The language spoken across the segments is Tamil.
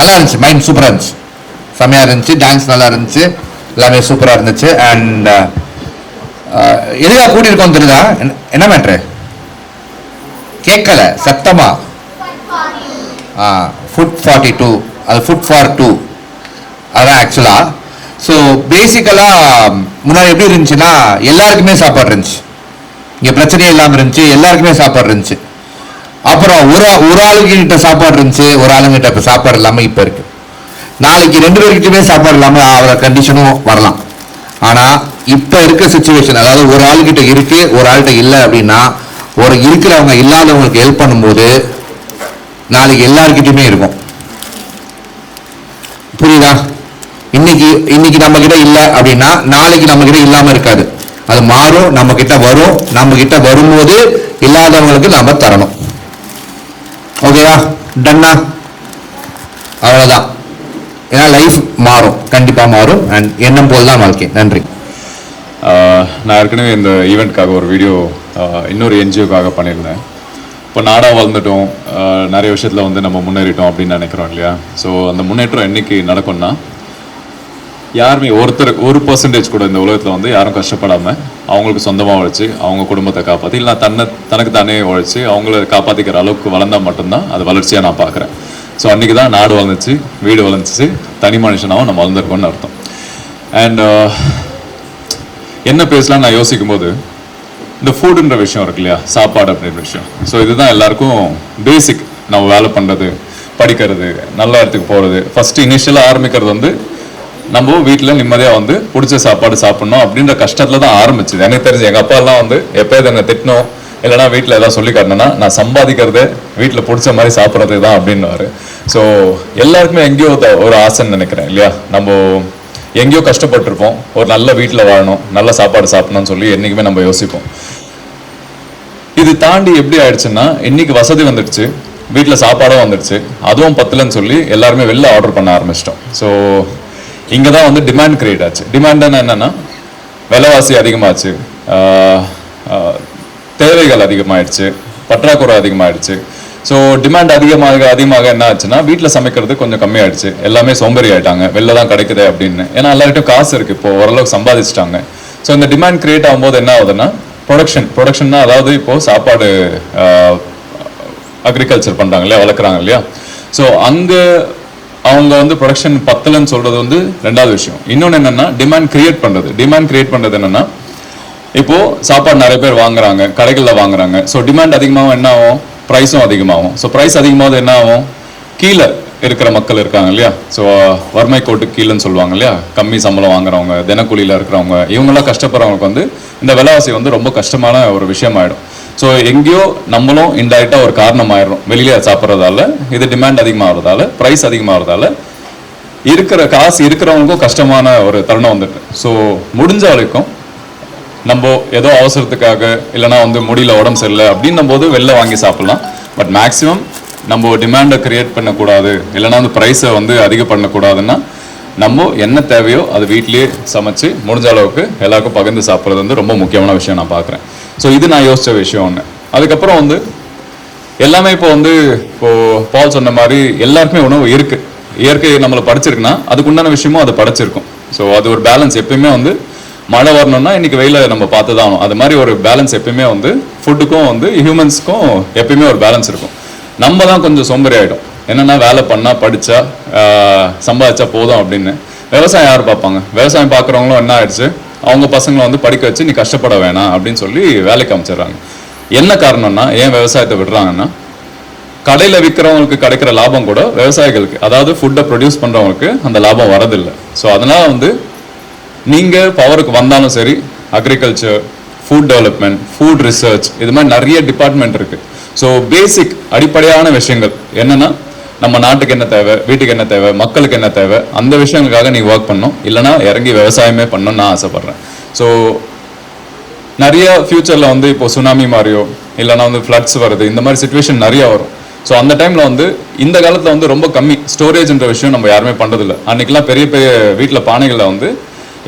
நல்லா இருந்துச்சு, மைண்ட் சூப்பராக இருந்துச்சு, செம்மையாக இருந்துச்சு, டான்ஸ் நல்லா இருந்துச்சு, எல்லாமே சூப்பராக இருந்துச்சு. அண்ட் எதுக்காக கூட்டியிருக்கோம் தெரியுதா? என்ன மேட்ரு கேட்கல சத்தமா? ஃபுட் 42, அது ஃபுட் ஃபார் 2 அதான் ஆக்சுவலாக. ஸோ பேசிக்கலாக முன்னாடி எப்படி இருந்துச்சுன்னா எல்லாருக்குமே சாப்பாடு இருந்துச்சு, இங்கே பிரச்சனையே இல்லாமல் இருந்துச்சு, எல்லாருக்குமே சாப்பாடு இருந்துச்சு. அப்புறம் ஒரு ஆளுங்கிட்ட சாப்பாடு இருந்துச்சு, ஒரு ஆளுங்கிட்ட இப்போ சாப்பாடு இல்லாமல் இப்போ இருக்கு. நாளைக்கு 2 பேருக்கிட்டமே சாப்பாடு இல்லாமல் அவரை கண்டிஷனும் வரலாம். ஆனால் இப்போ இருக்க சுச்சுவேஷன், அதாவது ஒரு ஆளுகிட்ட இருக்கு, ஒரு ஆள்கிட்ட இல்லை அப்படின்னா, ஒரு இருக்கிறவங்க இல்லாதவங்களுக்கு ஹெல்ப் பண்ணும்போது நாளைக்கு எல்லாருக்கிட்டையுமே இருக்கும். புரியுதா? இன்னைக்கு நம்ம கிட்ட இல்லை அப்படின்னா நாளைக்கு நம்ம கிட்ட இல்லாம இருக்காது, அது மாறும், நம்ம கிட்ட வரும். நம்ம கிட்ட வரும்போது இல்லாதவங்களுக்கு நாம தரணும். ஓகேவா? டன்னா? அவ்வளவுதான். ஏன்னா லைஃப் மாறும், கண்டிப்பா மாறும். அண்ட் எண்ணம் போல் தான் வாழ்க்கை. நன்றி. நான் ஏற்கனவே இந்த ஈவெண்ட்காக ஒரு வீடியோ இன்னொரு என்ஜிஓக்காக பண்ணியிருந்தேன். இப்போ நாடாக வளர்ந்துட்டோம், நிறைய விஷயத்தில் வந்து நம்ம முன்னேறிட்டோம் அப்படின்னு நினைக்கிறோம் இல்லையா? ஸோ அந்த முன்னேற்றம் என்னைக்கு நடக்கும்னா, யாருமே ஒரு பர்சன்டேஜ் கூட இந்த உலகத்தில் வந்து யாரும் கஷ்டப்படாமல் அவங்களுக்கு சொந்தமாக உழைச்சி அவங்க குடும்பத்தை காப்பாற்றி, இல்லை தனக்கு தானே உழைச்சி அவங்கள காப்பாற்றிக்கிற அளவுக்கு வளர்ந்தால் மட்டும்தான் அது வளர்ச்சியாக நான் பார்க்குறேன். ஸோ அன்றைக்கி தான் நாடு வளர்ந்துச்சு, வீடு வளர்ந்துச்சு, தனி மனுஷனாகவும் நம்ம வளர்ந்துருக்கோம்னு அர்த்தம். அண்ட் என்ன பேசலாம் நான் யோசிக்கும் போது, இந்த ஃபுட்டுன்ற விஷயம் இருக்கு இல்லையா, சாப்பாடு அப்படின்ற விஷயம். ஸோ இதுதான் எல்லாருக்கும் பேசிக். நம்ம வேலை பண்ணுறது, படிக்கிறது, நல்ல இடத்துக்கு போகிறது, ஃபஸ்ட்டு இனிஷியலாக ஆரம்பிக்கிறது வந்து நம்ம வீட்டில் நிம்மதியாக வந்து பிடிச்ச சாப்பாடு சாப்பிட்ணும் அப்படின்ற கஷ்டத்தில் தான் ஆரம்பிச்சுது. எனக்கு தெரிஞ்சு எங்கள் அப்பாலாம் வந்து எப்போயாவது என்னை திட்டணும், இல்லைனா வீட்டில் ஏதாவது சொல்லி காட்டினா, நான் சம்பாதிக்கிறது வீட்டில் பிடிச்ச மாதிரி சாப்பிட்றது தான் அப்படின்னுவாரு. ஸோ எல்லாருக்குமே எங்கேயோ ஒரு ஆசைன்னு நினைக்கிறேன் இல்லையா? நம்ம எங்கேயோ கஷ்டப்பட்டிருப்போம், ஒரு நல்ல வீட்டில் வாழணும், நல்ல சாப்பாடு சாப்பிடணும்னு சொல்லி என்றைக்குமே நம்ம யோசிப்போம். இது தாண்டி எப்படி ஆயிடுச்சுன்னா, இன்னைக்கு வசதி வந்துடுச்சு, வீட்டில் சாப்பாடும் வந்துடுச்சு, அதுவும் பத்தலன்னு சொல்லி எல்லாருமே வெளில ஆர்டர் பண்ண ஆரம்பிச்சிட்டோம். ஸோ இங்கே தான் வந்து டிமாண்ட் கிரியேட் ஆச்சு. டிமாண்ட்னா என்னென்னா, விலைவாசி அதிகமாச்சு, தேவைகள் அதிகமாகிடுச்சு, பற்றாக்குறை அதிகமாகிடுச்சு. ஸோ டிமாண்ட் அதிகமாக என்ன ஆச்சுன்னா, வீட்டில் சமைக்கிறது கொஞ்சம் கம்மியாயிடுச்சு, எல்லாமே சோம்பேறி ஆகிட்டாங்க, வெளில தான் கிடைக்குது அப்படின்னு. ஏன்னா எல்லார்கிட்டும் காசு இருக்குது, இப்போ ஓரளவுக்கு சம்பாதிச்சிட்டாங்க. ஸோ இந்த டிமாண்ட் கிரியேட் ஆகும்போது என்ன ஆகுதுன்னா, ப்ரொடக்ஷன்னா அதாவது இப்போது சாப்பாடு அக்ரிகல்ச்சர் பண்ணுறாங்க இல்லையா, வளர்க்குறாங்க இல்லையா. ஸோ அங்கே அவங்க வந்து ப்ரொடக்ஷன் பத்தலன்னு சொல்கிறது வந்து ரெண்டாவது விஷயம். இன்னொன்று என்னென்னா, டிமாண்ட் கிரியேட் பண்ணுறது என்னென்னா, இப்போது சாப்பாடு நிறைய பேர் வாங்குறாங்க, கடைகளில் வாங்குறாங்க. ஸோ டிமாண்ட் அதிகமாகவும் என்ன ஆகும், ப்ரைஸும் அதிகமாகும். ஸோ ப்ரைஸ் அதிகமாவது என்ன ஆகும், கீழே இருக்கிற மக்கள் இருக்காங்க இல்லையா, ஸோ வறுமை கோட்டுக்கு கீழேன்னு சொல்லுவாங்க இல்லையா, கம்மி சம்பளம் வாங்குறவங்க, தினக்கூலியில் இருக்கிறவங்க, இவங்கெல்லாம் கஷ்டப்படுறவங்களுக்கு வந்து இந்த விலைவாசி வந்து ரொம்ப கஷ்டமான ஒரு விஷயம் ஆகிடும். ஸோ எங்கேயோ நம்மளும் இன்டைரக்டாக ஒரு காரணம் ஆயிடும், வெளியிலே சாப்பிட்றதால, இது டிமாண்ட் அதிகமாகிறதால, ப்ரைஸ் அதிகமாகிறதால இருக்கிற காசு இருக்கிறவங்களுக்கும் கஷ்டமான ஒரு தருணம் வந்துட்டு. ஸோ முடிஞ்ச வரைக்கும் நம்ம ஏதோ அவசரத்துக்காக, இல்லைனா வந்து முடியல, உடம்பு சரியில்லை அப்படின்னும் போது வெளில வாங்கி சாப்பிட்லாம். பட் மேக்ஸிமம் நம்ம டிமாண்டை கிரியேட் பண்ணக்கூடாது, இல்லைனா வந்து ப்ரைஸை வந்து அதிகம் பண்ணக்கூடாதுன்னா, நம்ம என்ன தேவையோ அது வீட்லேயே சமைச்சு முடிஞ்ச அளவுக்கு எல்லாருக்கும் பகிர்ந்து சாப்பிட்றது வந்து ரொம்ப முக்கியமான விஷயம் நான் பார்க்குறேன். ஸோ இது நான் யோசித்த விஷயம் ஒன்று. அதுக்கப்புறம் வந்து எல்லாமே இப்போது பால் சொன்ன மாதிரி எல்லாருக்குமே உணவு இருக்குது, இயற்கை நம்மளை படிச்சிருக்குன்னா அதுக்குண்டான விஷயமும் அது படைச்சிருக்கும். ஸோ அது ஒரு பேலன்ஸ். எப்பயுமே வந்து மழை வரணும்னா இன்றைக்கி வெயில நம்ம பார்த்து தான் ஆகணும். அது மாதிரி ஒரு பேலன்ஸ் எப்பயுமே வந்து ஃபுட்டுக்கும் வந்து ஹியூமன்ஸ்க்கும் எப்பயுமே ஒரு பேலன்ஸ் இருக்கும். நம்ம தான் கொஞ்சம் சோம்பேறி ஆகிடும், என்னென்னா வேலை பண்ணால், படித்தா, சம்பாதிச்சா போதும் அப்படின்னு. விவசாயம் யார் பார்ப்பாங்க? விவசாயம் பார்க்குறவங்களும் என்ன ஆயிடுச்சு, அவங்க பசங்களை வந்து படிக்க வச்சு நீ கஷ்டப்பட வேணாம் அப்படின்னு சொல்லி வேலைக்கு அமைச்சிடுறாங்க. என்ன காரணம்னா, ஏன் விவசாயத்தை விடுறாங்கன்னா, கடையில் விற்கிறவங்களுக்கு கிடைக்கிற லாபம் கூட விவசாயிகளுக்கு, அதாவது ஃபுட்டை ப்ரொடியூஸ் பண்ணுறவங்களுக்கு அந்த லாபம் வரதில்லை. ஸோ அதனால் வந்து நீங்கள் பவருக்கு வந்தாலும் சரி, agriculture, food development, food research, இது மாதிரி நிறைய டிபார்ட்மெண்ட் இருக்குது. ஸோ பேசிக் அடிப்படையான விஷயங்கள் என்னென்னா, நம்ம நாட்டுக்கு என்ன தேவை, வீட்டுக்கு என்ன தேவை, மக்களுக்கு என்ன தேவை, அந்த விஷயங்களுக்காக நீ ஒர்க் பண்ணணும். இல்லைனா இறங்கி விவசாயமே பண்ணணும்னு நான் ஆசைப்பட்றேன். ஸோ நிறைய ஃப்யூச்சரில் வந்து இப்போ சுனாமி மாதிரியோ, இல்லைனா வந்து ஃப்ளட்ஸ் வருது, இந்த மாதிரி சுச்சுவேஷன் நிறையா வரும். ஸோ அந்த டைமில் வந்து இந்த காலத்தில் வந்து ரொம்ப கம்மி ஸ்டோரேஜ்ன்ற விஷயம் நம்ம யாருமே பண்ணுறதில்ல. அன்றைக்கெலாம் பெரிய பெரிய வீட்டில் பானைகளில் வந்து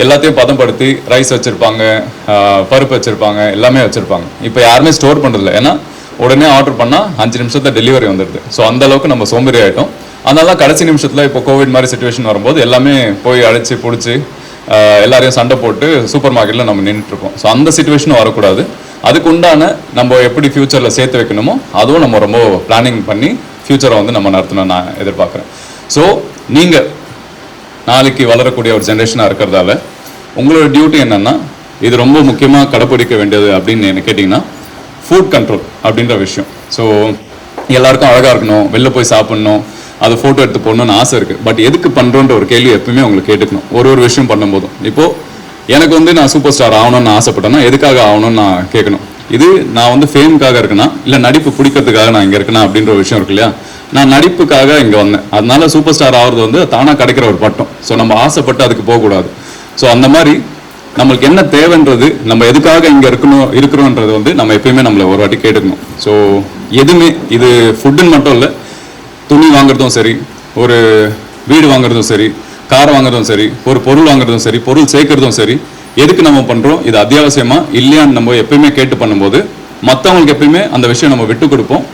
எல்லாத்தையும் பதப்படுத்தி ரைஸ் வச்சுருப்பாங்க, பருப்பு வச்சுருப்பாங்க, எல்லாமே வச்சுருப்பாங்க. இப்போ யாருமே ஸ்டோர் பண்ணுறதில்ல, ஏன்னா உடனே ஆர்டர் பண்ணால் 5 நிமிஷத்தில் டெலிவரி வந்துடுது. ஸோ அந்தளவுக்கு நம்ம சோம்பேறி ஆகிட்டோம். அதனால தான் கடைசி நிமிஷத்தில் இப்போ கோவிட் மாதிரி சுச்சுவேஷன் வரும்போது எல்லாமே போய் அழைச்சி பிடிச்சி எல்லாரையும் சண்டை போட்டு சூப்பர் மார்க்கெட்டில் நம்ம நின்றுட்டுருக்கோம். ஸோ அந்த சுச்சுவேஷனும் வரக்கூடாது. அதுக்கு உண்டான நம்ம எப்படி ஃப்யூச்சரில் சேர்த்து வைக்கணுமோ அதுவும் நம்ம ரொம்ப பிளானிங் பண்ணி ஃப்யூச்சரை வந்து நம்ம நடத்தணும் நான் எதிர்பார்க்குறேன். ஸோ நீங்கள் நாளைக்கு வளரக்கூடிய ஒரு ஜென்ரேஷனாக இருக்கிறதால உங்களோட டியூட்டி என்னென்னா, இது ரொம்ப முக்கியமாக கடைப்பிடிக்க வேண்டியது அப்படின்னு என்ன கேட்டிங்கன்னா, ஃபுட் கண்ட்ரோல் அப்படின்ற விஷயம். ஸோ எல்லாருக்கும் அழகாக இருக்கணும், வெளில போய் சாப்பிட்ணும், அது ஃபோட்டோ எடுத்து போடணும்னு ஆசை இருக்குது. பட் எதுக்கு பண்ணுறோன்ற ஒரு கேள்வி எப்பவுமே உங்களுக்கு கேட்டுக்கணும் ஒரு விஷயம் பண்ணும்போதும். இப்போது எனக்கு வந்து நான் சூப்பர் ஸ்டார் ஆகணும்னு ஆசைப்பட்டேன்னா எதுக்காக ஆகணும்னு நான் கேட்கணும். இது நான் வந்து ஃபேமுக்காக இருக்குன்னா இல்லை நடிப்பு பிடிக்கிறதுக்காக நான் இங்கே இருக்கேனா அப்படின்ற ஒரு விஷயம் இருக்கு இல்லையா. நான் நடிப்புக்காக இங்கே வந்தேன், அதனால சூப்பர் ஸ்டார் ஆகிறது வந்து தானாக கிடைக்கிற ஒரு பட்டம். ஸோ நம்ம ஆசைப்பட்டு அதுக்கு போகக்கூடாது. ஸோ அந்த மாதிரி நம்மளுக்கு என்ன தேவைன்றது, நம்ம எதுக்காக இங்கே இருக்கிறோன்றது வந்து நம்ம எப்பயுமே நம்மளை ஒரு வாட்டி கேட்டுக்கணும். ஸோ எதுவுமே இது ஃபுட்டுன்னு மட்டும் இல்லை, துணி வாங்குறதும் சரி, ஒரு வீடு வாங்குறதும் சரி, கார் வாங்குறதும் சரி, ஒரு பொருள் வாங்குறதும் சரி, பொருள் சேர்க்கறதும் சரி, எதுக்கு நம்ம பண்ணுறோம், இது அத்தியாவசியமா இல்லையான்னு நம்ம எப்பயுமே கேட்டு பண்ணும்போது மற்றவங்களுக்கு எப்பயுமே அந்த விஷயம் நம்ம விட்டு கொடுப்போம்.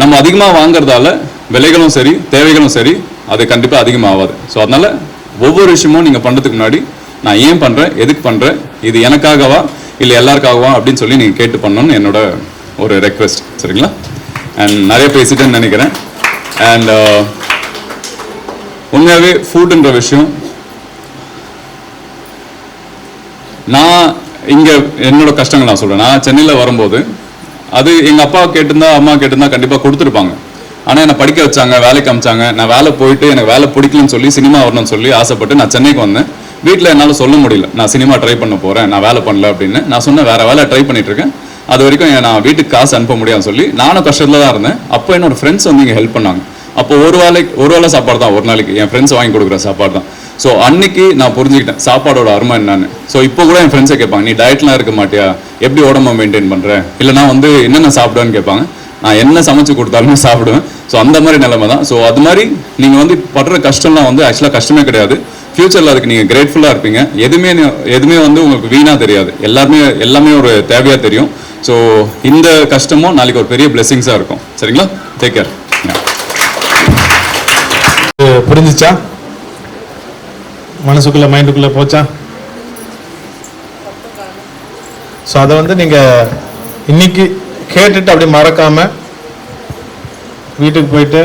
நம்ம அதிகமாக வாங்குறதால விலைகளும் சரி தேவைகளும் சரி அது கண்டிப்பாக அதிகமாகாது. ஸோ அதனால ஒவ்வொரு விஷயமும் நீங்கள் பண்ணுறதுக்கு முன்னாடி நான் ஏன் பண்ணுறேன், எதுக்கு பண்ணுறேன், இது எனக்காகவா இல்லை எல்லாருக்காகவா அப்படின்னு சொல்லி நீங்கள் கேட்டு பண்ணணும்னு என்னோட ஒரு ரெக்வெஸ்ட். சரிங்களா? அண்ட் நிறைய பேசிட்டேன்னு நினைக்கிறேன். அண்ட் உண்மையாகவே ஃபுட்டுன்ற விஷயம் நான் இங்கே என்னோட கஷ்டங்கள் நான் சொல்கிறேன். நான் சென்னையில் வரும்போது அது எங்கள் அப்பா கேட்டிருந்தா அம்மா கேட்டிருந்தா கண்டிப்பாக கொடுத்துருப்பாங்க. ஆனால் என்னை படிக்க வச்சாங்க, வேலைக்கு அமிச்சாங்க. நான் வேலை போயிட்டு எனக்கு வேலை பிடிக்கலன்னு சொல்லி சினிமா வரணும்னு சொல்லி ஆசைப்பட்டு நான் சென்னைக்கு வந்தேன். வீட்டில் என்னால் சொல்ல முடியல நான் சினிமா ட்ரை பண்ண போகிறேன், நான் வேலை பண்ணல அப்படின்னு. நான் சொன்னேன் வேறு வேலை ட்ரை பண்ணிட்டு இருக்கேன், அது வரைக்கும் நான் வீட்டுக்கு காசு அனுப்ப முடியாதுன்னு சொல்லி நானும் கஷ்டத்தில் தான் இருந்தேன். அப்போ என்னோட ஃப்ரெண்ட்ஸ் வந்து இங்கே ஹெல்ப் பண்ணாங்க. அப்போ ஒரு வேளை சாப்பாடு தான், ஒரு நாளைக்கு என் ஃப்ரெண்ட்ஸ் வாங்கி கொடுக்குற சாப்பாடு தான். ஸோ அன்னைக்கு நான் புரிஞ்சுக்கிட்டேன் சாப்பாடோட அருமை என்னன்னு. ஸோ இப்போ கூட என் ஃப்ரெண்ட்ஸை கேட்பாங்க, நீ டயட்லாம் இருக்க மாட்டியா, எப்படி உடம்பை மெயின்டைன் பண்ணுறேன், இல்லை நான் வந்து என்னென்ன சாப்பிடுவேன்னு கேட்பாங்க. நான் என்ன சமைச்சு கொடுத்தாலுமே சாப்பிடுவேன். ஸோ அந்த மாதிரி நிலைமை தான். ஸோ அது மாதிரி நீங்கள் வந்து படுற கஷ்டம்லாம் வந்து ஆக்சுவலாக கஷ்டமே கிடையாது. ஃப்யூச்சரில் அதுக்கு நீங்கள் கிரேட்ஃபுல்லாக இருப்பீங்க. எதுவுமே வந்து உங்களுக்கு வீணாக தெரியாது, எல்லாமே ஒரு தேவையாக தெரியும். ஸோ இந்த கஷ்டமும் நாளைக்கு ஒரு பெரிய பிளெஸிங்ஸாக இருக்கும். சரிங்களா? Take care. புரிஞ்சிச்சா? மனசுக்குள்ள மைண்டுக்குள்ள போச்சா? ஸோ அதை வந்து நீங்கள் இன்னைக்கு கேட்டுட்டு அப்படி மறக்காம வீட்டுக்கு போயிட்டு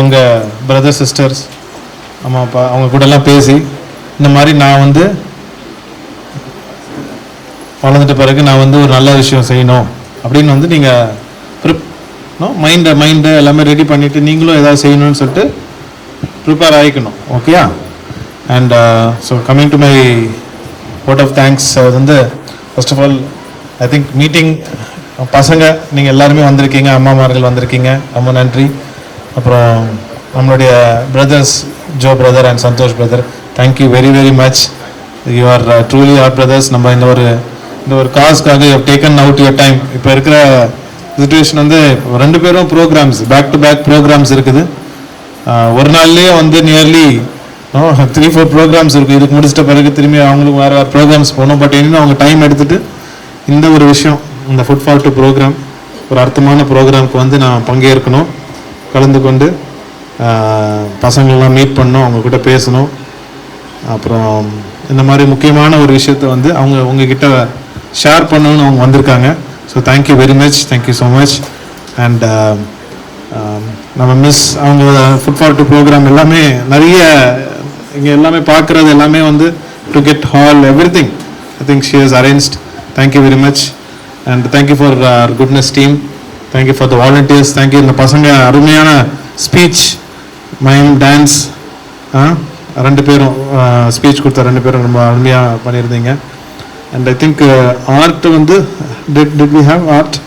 உங்கள் பிரதர் சிஸ்டர்ஸ் அம்மா அப்பா அவங்க கூட எல்லாம் பேசி இந்த மாதிரி நான் வந்து வளர்ந்துட்ட பிறகு நான் வந்து ஒரு நல்ல விஷயம் செய்யணும் அப்படின்னு வந்து நீங்கள் மைண்டு எல்லாமே ரெடி பண்ணிவிட்டு நீங்களும் ஏதாவது செய்யணும்னு சொல்லிட்டு ப்ரிப்பேர் ஆகிக்கணும். ஓகேயா? And so coming to my vote of thanks வந்து first of all I think meeting பசங்க நீங்கள் எல்லாருமே வந்திருக்கீங்க, அம்மாமார்கள் வந்திருக்கீங்க, ரொம்ப நன்றி. அப்புறம் நம்மளுடைய brothers Joe brother and Santosh brother, thank you very very much. You are truly are brothers. நம்ம இந்த ஒரு காஸ்க்காக you have taken out your time. இப்போ இருக்கிற சிச்சுவேஷன் வந்து ரெண்டு பேரும் programs back to back programs இருக்குது. ஒரு நாள்லேயே வந்து நியர்லி 3-4 ப்ரோக்ராம்ஸ் இருக்குது. இதுக்கு முடிச்சிட்ட பிறகு திரும்பி அவங்களுக்கு வேறு ப்ரோக்ராம்ஸ் போகணும். பட் இன்னும் அவங்க டைம் எடுத்துகிட்டு இந்த ஒரு விஷயம், இந்த ஃபுட் ஃபார் டூ ப்ரோக்ராம், ஒரு அர்த்தமான ப்ரோக்ராமுக்கு வந்து நான் பங்கேற்கணும், கலந்து கொண்டு பசங்களெலாம் மீட் பண்ணணும், அவங்கக்கிட்ட பேசணும். அப்புறம் இந்த மாதிரி முக்கியமான ஒரு விஷயத்தை வந்து அவங்க உங்ககிட்ட ஷேர் பண்ணணும்னு அவங்க வந்திருக்காங்க. So thank you very much, thank you so much. And நம்ம மிஸ் அவங்க ஃபுட் ஃபார் டூ ப்ரோக்ராம் எல்லாமே நிறைய இங்கே எல்லாமே பார்க்குறது எல்லாமே வந்து to get hall every thing I think she has arranged. Thank you very much. And thank you for goodness team, thank you for the volunteers, thank you. இந்த பசங்க அருமையான ஸ்பீச், மைம், டான்ஸ், ரெண்டு பேரும் ஸ்பீச் கொடுத்த ரெண்டு பேரும் ரொம்ப அருமையாக பண்ணியிருந்தீங்க. அண்ட் ஐ திங்க் ஆர்ட் வந்து டிட் வி ஹாவ் ஆர்ட்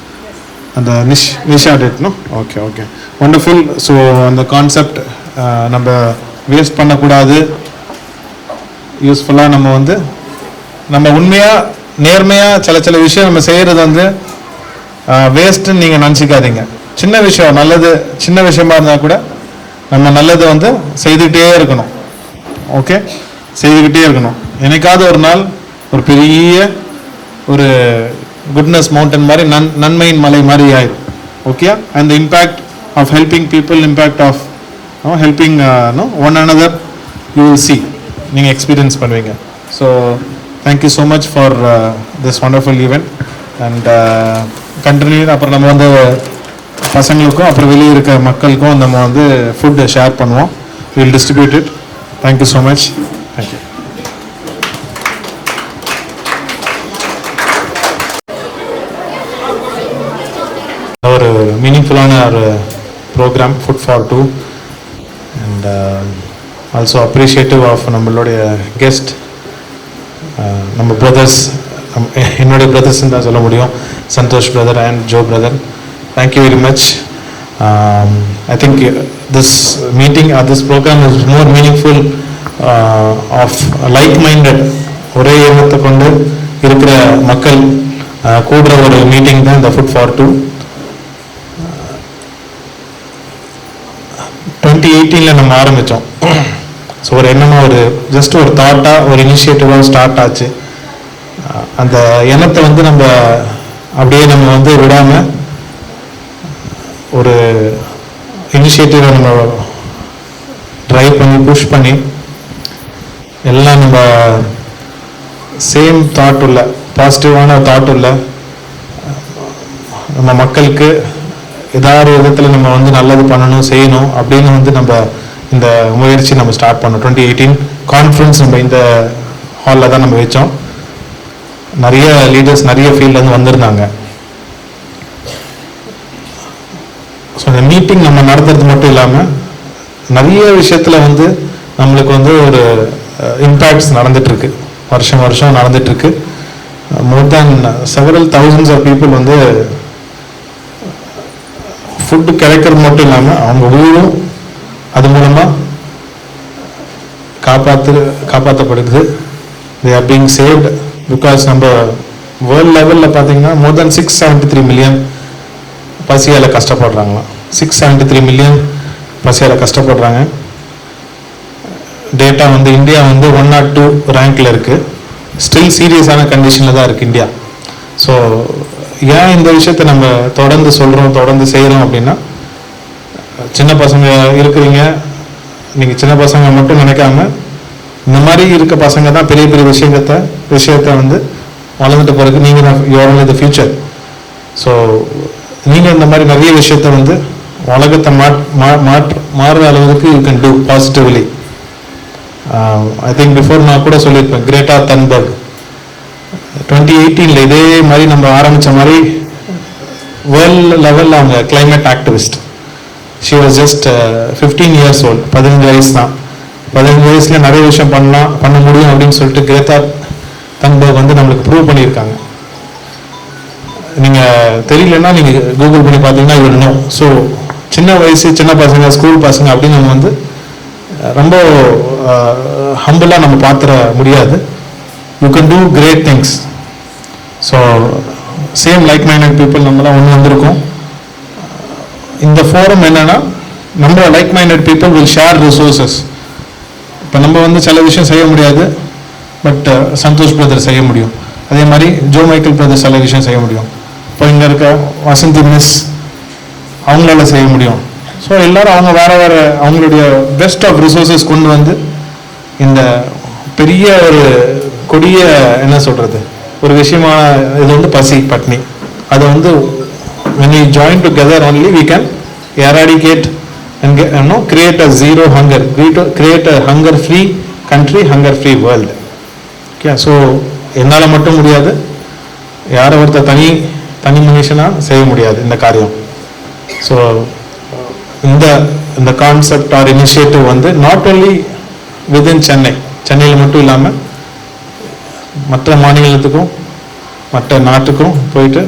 அந்த நிஷா டேட்னோ? Okay wonderful. ஸோ அந்த கான்செப்ட் நம்ம வேஸ்ட் பண்ணக்கூடாது, யூஸ்ஃபுல்லாக நம்ம வந்து நம்ம உண்மையாக நேர்மையாக சில விஷயம் நம்ம செய்கிறது வந்து வேஸ்ட்டுன்னு நீங்கள் நினச்சிக்காதீங்க. சின்ன விஷயம் நல்லது, சின்ன விஷயமா இருந்தால் கூட நம்ம நல்லதை வந்து செய்துக்கிட்டே இருக்கணும். ஓகே, செய்துக்கிட்டே இருக்கணும். என்னைக்காவது ஒரு நாள் ஒரு பெரிய ஒரு குட்னஸ் மவுண்டன் மாதிரி நன்மையின் மலை மாதிரி ஆயிடும். Okay, and the impact of helping people, impact of helping one another, you will see, நீங்கள் எக்ஸ்பீரியன்ஸ் பண்ணுவீங்க. So thank you so much for this wonderful event and continue. அப்புறம் நம்ம வந்து பசங்களுக்கும் அப்புறம் வெளியே இருக்க மக்களுக்கும் நம்ம வந்து ஃபுட்டு ஷேர் பண்ணுவோம். Will distribute it. Thank you so much. Thank you. ஒரு மீனிங்ஃபுல்லான ஒரு program food for two and also appreciative of நம்மளுடைய கெஸ்ட், நம்ம பிரதர்ஸ், என்னுடைய பிரதர்ஸ்ன்னு தான் சொல்ல முடியும், Santhosh brother and Joe brother. Thank you very much. I think this meeting or this program is more meaningful of like-minded, ஒரே எண்ணத்தை கொண்டு இருக்கிற மக்கள் கூடுற ஒரு மீட்டிங் தான் இந்த ஃபுட் ஃபார் டூ. 2018 நம்ம ஆரம்பித்தோம். ஸோ ஒரு எண்ணமாக ஒரு ஜஸ்ட் ஒரு தாட்டாக ஒரு இனிஷியேட்டிவாக ஸ்டார்ட் ஆச்சு. அந்த எண்ணத்தை வந்து நம்ம அப்படியே நம்ம வந்து விடாமல் ஒரு இனிஷியேட்டிவை நம்ம ட்ரைவ் பண்ணி புஷ் பண்ணி எல்லாம் நம்ம சேம் தாட் உள்ள பாசிட்டிவான தாட் உள்ள நம்ம மக்களுக்கு ஏதாவது விதத்தில் நம்ம வந்து நல்லது பண்ணணும் செய்யணும் அப்படின்னு வந்து நம்ம இந்த முயற்சி நம்ம ஸ்டார்ட் பண்ணோம். 2018 கான்ஃபரன்ஸ் நம்ம இந்த ஹாலில் தான் நம்ம வச்சோம். நிறைய லீடர்ஸ் நிறைய ஃபீல்ட்லேருந்து வந்திருந்தாங்க. ஸோ இந்த மீட்டிங் நம்ம நடத்துறது மட்டும் இல்லாமல் நிறைய விஷயத்தில் வந்து நம்மளுக்கு வந்து ஒரு இம்பேக்ட்ஸ் நடந்துகிட்ருக்கு, வருஷம் வருஷம் நடந்துகிட்ருக்கு. More than several thousands of people வந்து ஃபுட்டு கிடைக்கிறது மட்டும் இல்லாமல் அவங்க உயிரும் அது மூலமாக காப்பாற்றப்படுது. They are being saved because நம்ம வேர்ல்ட் லெவலில் பார்த்தீங்கன்னா மோர் தேன் 673 மில்லியன் பசியால் கஷ்டப்படுறாங்களாம். 673 மில்லியன் பசியால் கஷ்டப்படுறாங்க. டேட்டா வந்து இந்தியா வந்து 102 ரேங்கில் இருக்குது. ஸ்டில் சீரியஸான கண்டிஷனில் தான் இருக்குது இந்தியா. ஸோ ஏன் இந்த விஷயத்தை நம்ம தொடர்ந்து சொல்கிறோம், தொடர்ந்து செய்கிறோம் அப்படின்னா, சின்ன பசங்க இருக்கிறீங்க, நீங்கள் சின்ன பசங்க மட்டும் நினைக்காம இந்த மாதிரி இருக்க பசங்க தான் பெரிய பெரிய விஷயத்தை வந்து வளர்ந்துட்ட பிறகு நீங்கள் தான் you are only the future. So நீங்கள் இந்த மாதிரி நிறைய விஷயத்த வந்து உலகத்தை மாறுற அளவுக்கு you can do positively. I think before நான் கூட சொல்லியிருப்பேன், கிரேட்டா தன்பர்க் 2018 இதே மாதிரி நம்ம ஆரம்பித்த மாதிரி வேர்ல்ட் லெவலில் அவங்க climate activist. She was just 15 years old, 15 வயசு தான். 15 வயசுல நிறைய விஷயம் பண்ண முடியும் அப்படின்னு சொல்லிட்டு கிரேட்டா தன்பர்க் வந்து நம்மளுக்கு ப்ரூவ் பண்ணியிருக்காங்க. நீங்கள் தெரியலன்னா நீங்கள் கூகுள் பண்ணி பார்த்தீங்கன்னா இவ்வளோ. ஸோ சின்ன வயசு சின்ன பசங்க, ஸ்கூல் பசங்க அப்படின்னு நம்ம வந்து ரொம்ப ஹம்பிளாக நம்ம பார்த்துட முடியாது. You can do great things. So same like minded people நம்மளாம் ஒன்று வந்திருக்கோம். இந்த ஃபோரம் என்னன்னா, நம்ம like minded people will share resources. இப்போ நம்ம வந்து சில விஷயம் செய்ய முடியாது, பட் சந்தோஷ் பிரதர் செய்ய முடியும். அதே மாதிரி ஜோ மைக்கேல் பிரதர் சில விஷயம் செய்ய முடியும். இப்போ இங்கே இருக்க வசந்தி மிஸ் அவங்களால செய்ய முடியும். ஸோ எல்லோரும் அவங்க வேறு அவங்களுடைய பெஸ்ட் ஆஃப் ரிசோர்ஸஸ் கொண்டு வந்து இந்த பெரிய ஒரு கொடிய என்ன சொல்கிறது ஒரு விஷயமான இது வந்து பசி பட்னி, அதை வந்து when we join together only we can eradicate and get, create a zero hunger, create a hunger free country, hunger free world. Okay, so என்னால் மட்டும் முடியாது, யாரை ஒருத்தர் தனி மனுஷனாக செய்ய முடியாது இந்த காரியம். ஸோ இந்த கான்செப்ட் ஆர் இனிஷியேட்டிவ் வந்து நாட் ஓன்லி வித்தின் சென்னையில் மட்டும் இல்லாமல் மற்ற மாநிலத்துக்கும் மற்ற நாட்டுக்கும் போயிட்டு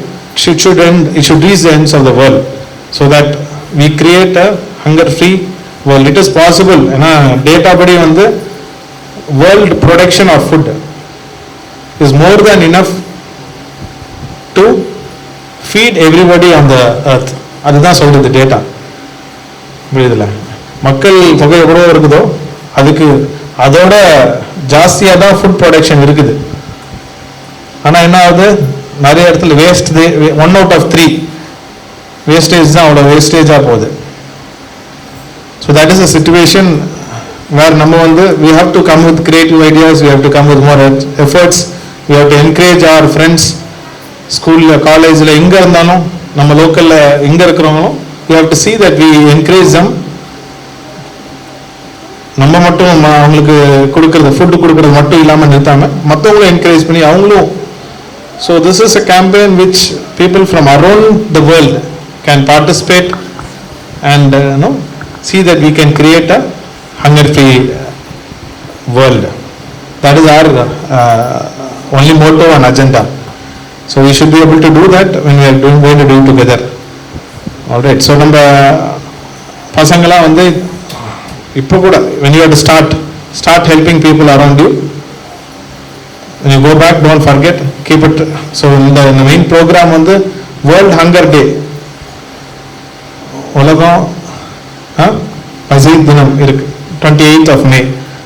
it should reach the ends of the world so that we create a hunger free world. It is possible. ஏன்னா டேட்டா படி வந்து world production of food is more than enough to feed everybody on the earth. அதுதான் சொல்றது டேட்டா. புரியுதுல? மக்கள் தொகை எவ்வளோ இருக்குதோ அதுக்கு அதோட ஜாஸ்தியாக தான் ஃபுட் ப்ரொடக்ஷன் இருக்குது. ஆனால் என்ன ஆகுது, நிறைய இடத்துல வேஸ்ட் 1 out of 3 வேஸ்டேஜ் தான் அவ்வளோ வேஸ்டேஜாக போகுது. So that is a situation where நம்ம வந்து we have to come with creative ideas, we have to come with more efforts, we have to encourage our friends, ஸ்கூலில் காலேஜில் எங்கே இருந்தாலும் நம்ம லோக்கலில் எங்கே இருக்கிறவங்களும் we have to see that we encourage them. நம்ம மட்டும் அவங்களுக்கு கொடுக்கறது ஃபுட்டு கொடுக்கறது மட்டும் இல்லாமல் நிறுத்தாமல் மற்றவங்களும் என்கரேஜ் பண்ணி அவங்களும். So this is a campaign which people from around the world can participate and see that we can create a hunger-free world. That is our only motto and agenda. So we should be able to do that when we are going to do it together. All right. So நம்ம பசங்களாம் வந்து இப்போ கூட when you have to start helping people around you. When you go back, don't forget, keep it. So இந்த main program வந்து World Hunger Day. உலகம் பசி தினம் இருக்கு 28th of May.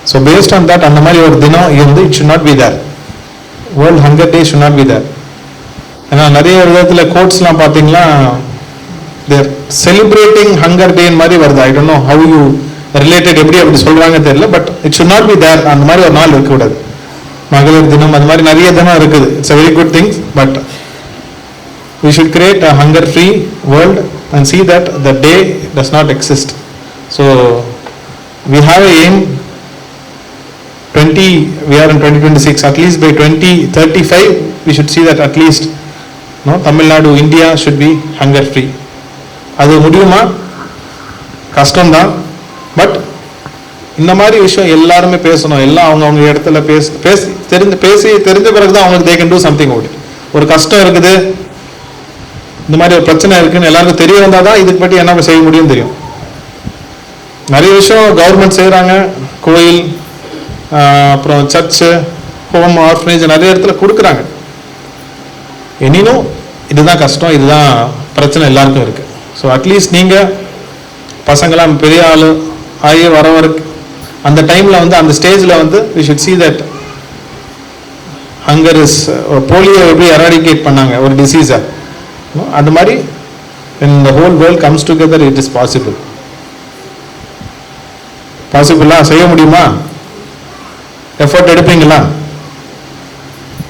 So based on that, அந்த மாதிரி ஒரு தினம் இருந்து it should not be there. World Hunger Day should not be there. ஏன்னா நிறைய விதத்தில் கோட்ஸ்லாம் பார்த்தீங்கன்னா தேர் செலிப்ரேட்டிங் ஹங்கர் டே மாதிரி வருது. I don't know how you related எப்படி அப்படி சொல்கிறாங்க தெரியல. But it should not be there. அந்த மாதிரி ஒரு நாள் இருக்கக்கூடாது. மகளிர் தினம் அது மாதிரி நிறைய தினம் இருக்குது. It's a very good thing. But we should create a hunger-free world and see that the day does not exist. So we have a aim. We are in 2026. At least by 2035, we should see that at least Tamil Nadu, India should be hunger-free. அது முடியுமா? கஷ்டம்தான். பட் இந்த மாதிரி விஷயம் எல்லாருமே பேசணும். எல்லாம் அவங்க இடத்துல தெரிஞ்ச பிறகு தான் அவங்களுக்கு they can do something about it. ஒரு கஷ்டம் இருக்குது, இந்த மாதிரி ஒரு பிரச்சனை இருக்குன்னு எல்லாருக்கும் தெரிய வந்தால் தான் இதுக்கு பற்றி என்ன செய்ய முடியும் தெரியும். நிறைய விஷயம் கவர்மெண்ட் செய்கிறாங்க. கோயில், அப்புறம் சர்ச்சு, ஹோம், ஆர்ஃபனேஜ் நிறைய இடத்துல கொடுக்குறாங்க. எனினும் இதுதான் கஷ்டம், இதுதான் பிரச்சனை எல்லாருக்கும் இருக்குது. ஸோ அட்லீஸ்ட் நீங்கள் பசங்களாம் பெரிய ஆள் ஆகி வர அந்த டைமில் வந்து அந்த ஸ்டேஜில் வந்து we should see that hunger is polio எப்படி எராடிகேட் பண்ணாங்க ஒரு டிசீஸை, அந்த மாதிரி when the whole world comes together it is possible. பாசிபிளா? செய்ய முடியுமா? எஃபர்ட் எடுப்பீங்களா?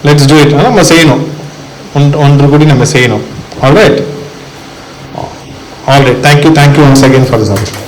Let's do it. நம்ம செய்யணும், ஒன்று கூடி நம்ம செய்யணும். Alright. Thank you once again for this opportunity.